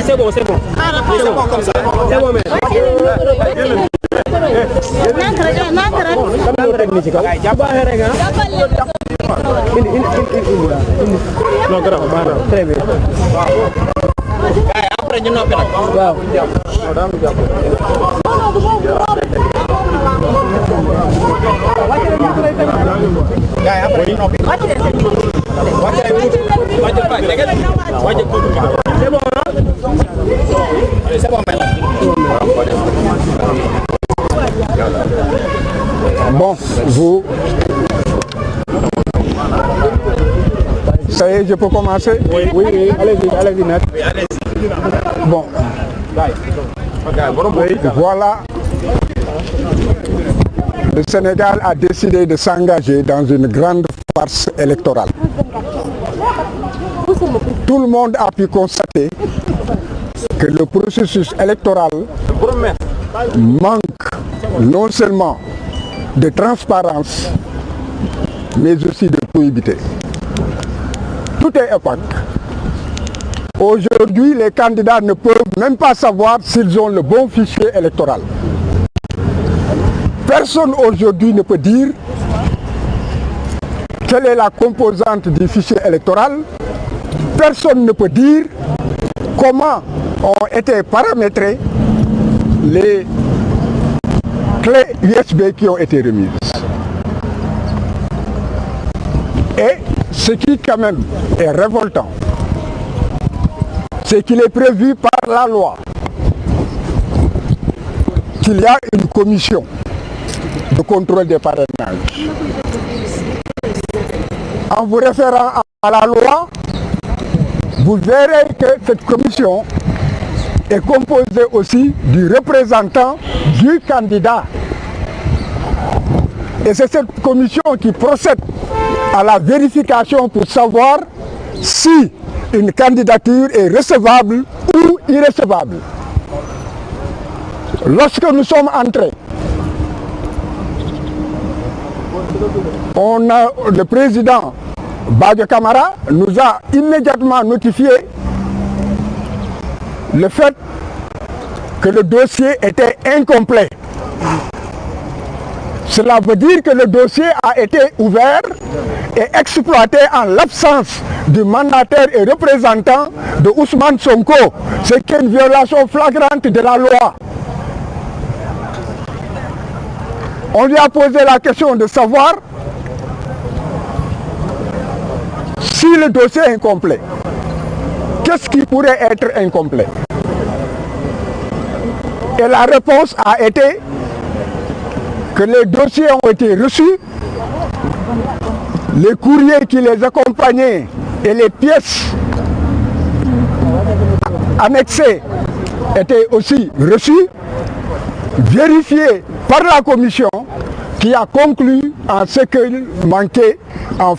C'est bon, c'est bon. C'est bon comme ça. C'est bon, mais. Non, très bien. Après, ñu noppi nag. Waaw. C'est bon Bon, vous... Ça y est, je peux commencer? Oui, allez-y, Nat. Bon. Voilà. Le Sénégal a décidé de s'engager dans une grande farce électorale. Tout le monde a pu constater que le processus électoral manque non seulement de transparence, mais aussi de probité. Tout est opaque. Aujourd'hui, les candidats ne peuvent même pas savoir s'ils ont le bon fichier électoral. Personne aujourd'hui ne peut dire quelle est la composante du fichier électoral. Personne ne peut dire comment ont été paramétrées les clés USB qui ont été remises. Et ce qui quand même est révoltant, c'est qu'il est prévu par la loi qu'il y a une commission de contrôle des parrainages. En vous référant à la loi, vous verrez que cette commission est composée aussi du représentant du candidat. Et c'est cette commission qui procède à la vérification pour savoir si une candidature est recevable ou irrecevable. Lorsque nous sommes entrés, le président Badio Camara nous a immédiatement notifié le fait que le dossier était incomplet. Cela veut dire que le dossier a été ouvert et exploité en l'absence du mandataire et représentant de Ousmane Sonko. C'est une violation flagrante de la loi. On lui a posé la question de savoir si le dossier est incomplet. Qu'est-ce qui pourrait être incomplet? Et la réponse a été que les dossiers ont été reçus, les courriers qui les accompagnaient et les pièces annexées étaient aussi reçues, vérifiées par la commission qui a conclu en ce qu'il manquait, en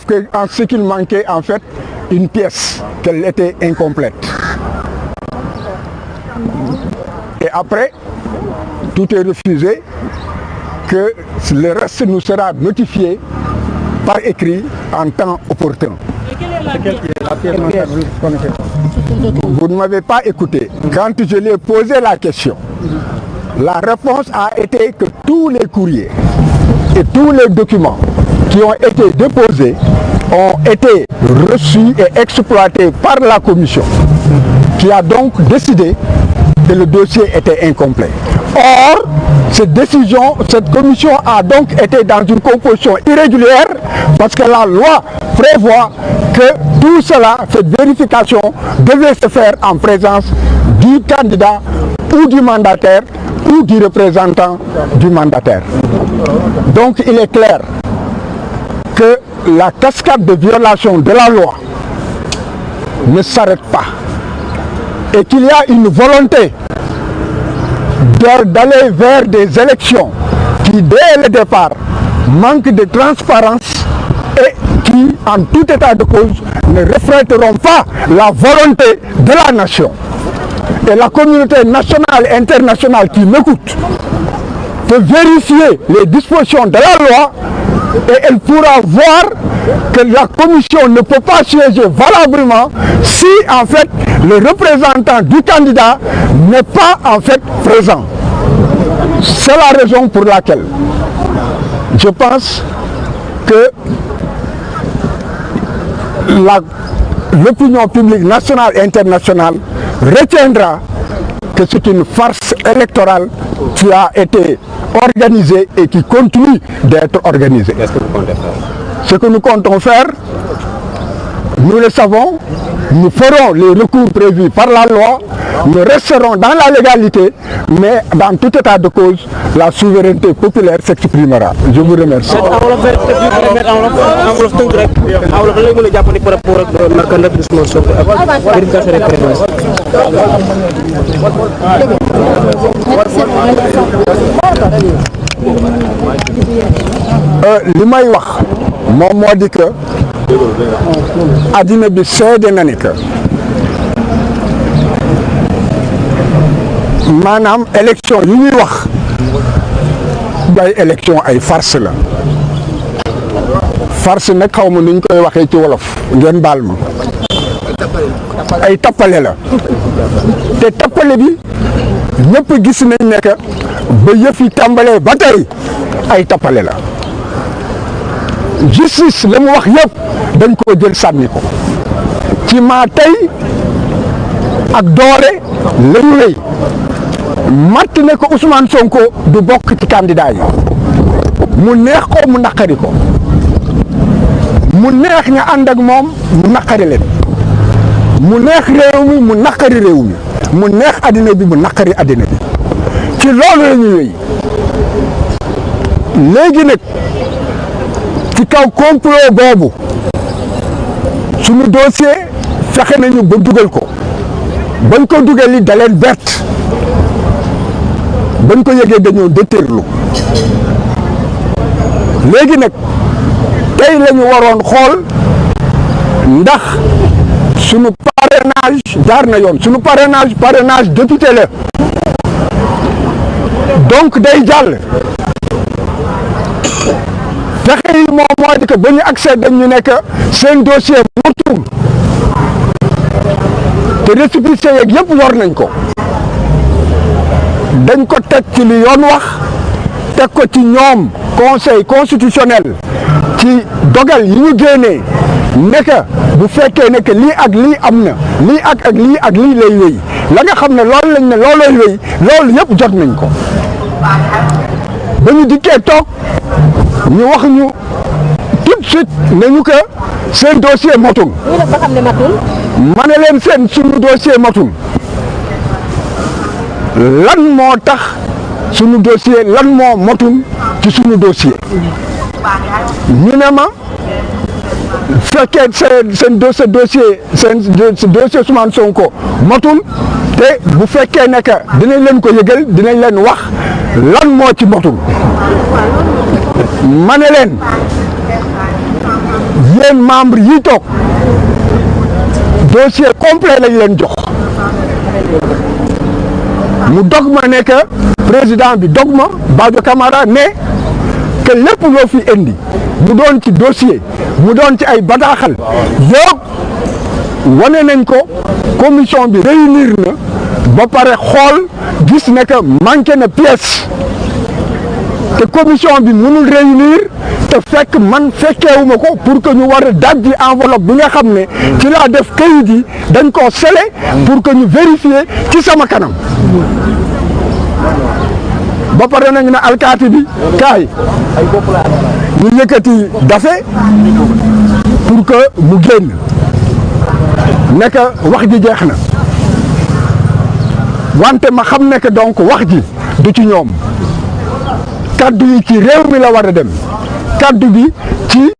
fait une pièce, qu'elle était incomplète. Et après, tout est refusé, que le reste nous sera notifié par écrit en temps opportun. Vous ne m'avez pas écouté. Quand je lui ai posé la question, la réponse a été que tous les courriers et tous les documents qui ont été déposés ont été reçus et exploités par la commission, qui a donc décidé que le dossier était incomplet. Or, cette commission a donc été dans une composition irrégulière parce que la loi prévoit que tout cela, cette vérification, devait se faire en présence du candidat ou du mandataire ou du représentant du mandataire. Donc il est clair que la cascade de violation de la loi ne s'arrête pas et qu'il y a une volonté d'aller vers des élections qui, dès le départ, manquent de transparence et qui, en tout état de cause, ne reflèteront pas la volonté de la nation. Et la communauté nationale et internationale qui m'écoute peut vérifier les dispositions de la loi et elle pourra voir que la commission ne peut pas siéger valablement si en fait le représentant du candidat n'est pas en fait présent. C'est la raison pour laquelle je pense que l'opinion publique nationale et internationale retiendra que c'est une farce électorale qui a été organisée et qui continue d'être organisée. Qu'est-ce que vous comptez faire? Ce que nous comptons faire, nous le savons, nous ferons les recours prévus par la loi, nous resterons dans la légalité, mais dans tout état de cause, la souveraineté populaire s'exprimera. Je vous remercie. li may wax moom moo di que addina bi seede na ni que maanaam élection yu ñuy wax bay élection ay farce la farce nag xaw ma nuñ koy waxee ci wolof ngeen baal ma ay tappale la te tappale bi ñëpp gis nañ ne que ba yëf yi tàmbalee ba tey ay tappale la justice la mu wax yëpp dañ koo jël sànni ko ci maa tey ak doore la ñu wéy matt ne ko Ousmane Sonko du bokk ci candidat yi mu neex ko mu naqari ko mu neex ña ànd ak moom mu naqari leen mu neex réew mi mu naqari réew mi mu neex addina bi mu naqari addina bi ci loolu la ñu wéy léegi nag ci kaw complot boobu suñu dossier fexe nañu ba dugal ko bañ ko dugal li da leen bett bañ ko yëgee dañoo déterlu léegi nag tey la ñu waroon xool ndax suñu parrainage jaar na yoon suñu parrainage député la donc day jàll fexe yi moom moo di que ba ñu accès dañ ñu nekk seen dossier motul te récépissé yeeg yëpp yor nañ ko dañ ko teg ci li yoon wax teg ko ci ñoom conseil constitutionnel ci dogal yi ñu génnee nekk bu fekkee ne que lii ak lii am na lii ak lii ak lii lay wéy la nga xam ne loolu lañ ne loolooy wéy loolu yëpp jot nañ ko ba ñu dikkee toog ñu wax ñu tout de suite ne ñu que seen dossier motul. ma ne leen seen suñu dossier motul lan moo tax suñu dossier lan moo motul ci suñu dossier ñu ne ma fekkee seen dossier Ousmane Sonko motul te bu fekkee ne que dinañ leen ko yëgal dinañ leen wax lan moo ci motul ma ne leen yéen membre yi toog dossier complet lañ leen jox mu dog ma ne que président bi dog ma Badio Camara ne que lépp loo fi indi mu doon ci dossier mu doon ci ay bataaxal yëpp wane nañ ko commission bi réunir na ba pare xool gis ne que manqué na pièce te commission bi mënul réunir te fekk man fekkeewuma ko pour que ñu war a dajji enveloppe bi nga xam ne ci laa def kayit yi dañ koo scellé pour que ñu vérifier ci sama kanam ba pare nañu ne alkaati bi kaay ñu yëkkati dafe pour que mu génn nekk wax ji jeex na wante ma xam ne que donc wax ji du ci ñoom kaddu yi ci réew mi la war a dem kaddu bi ci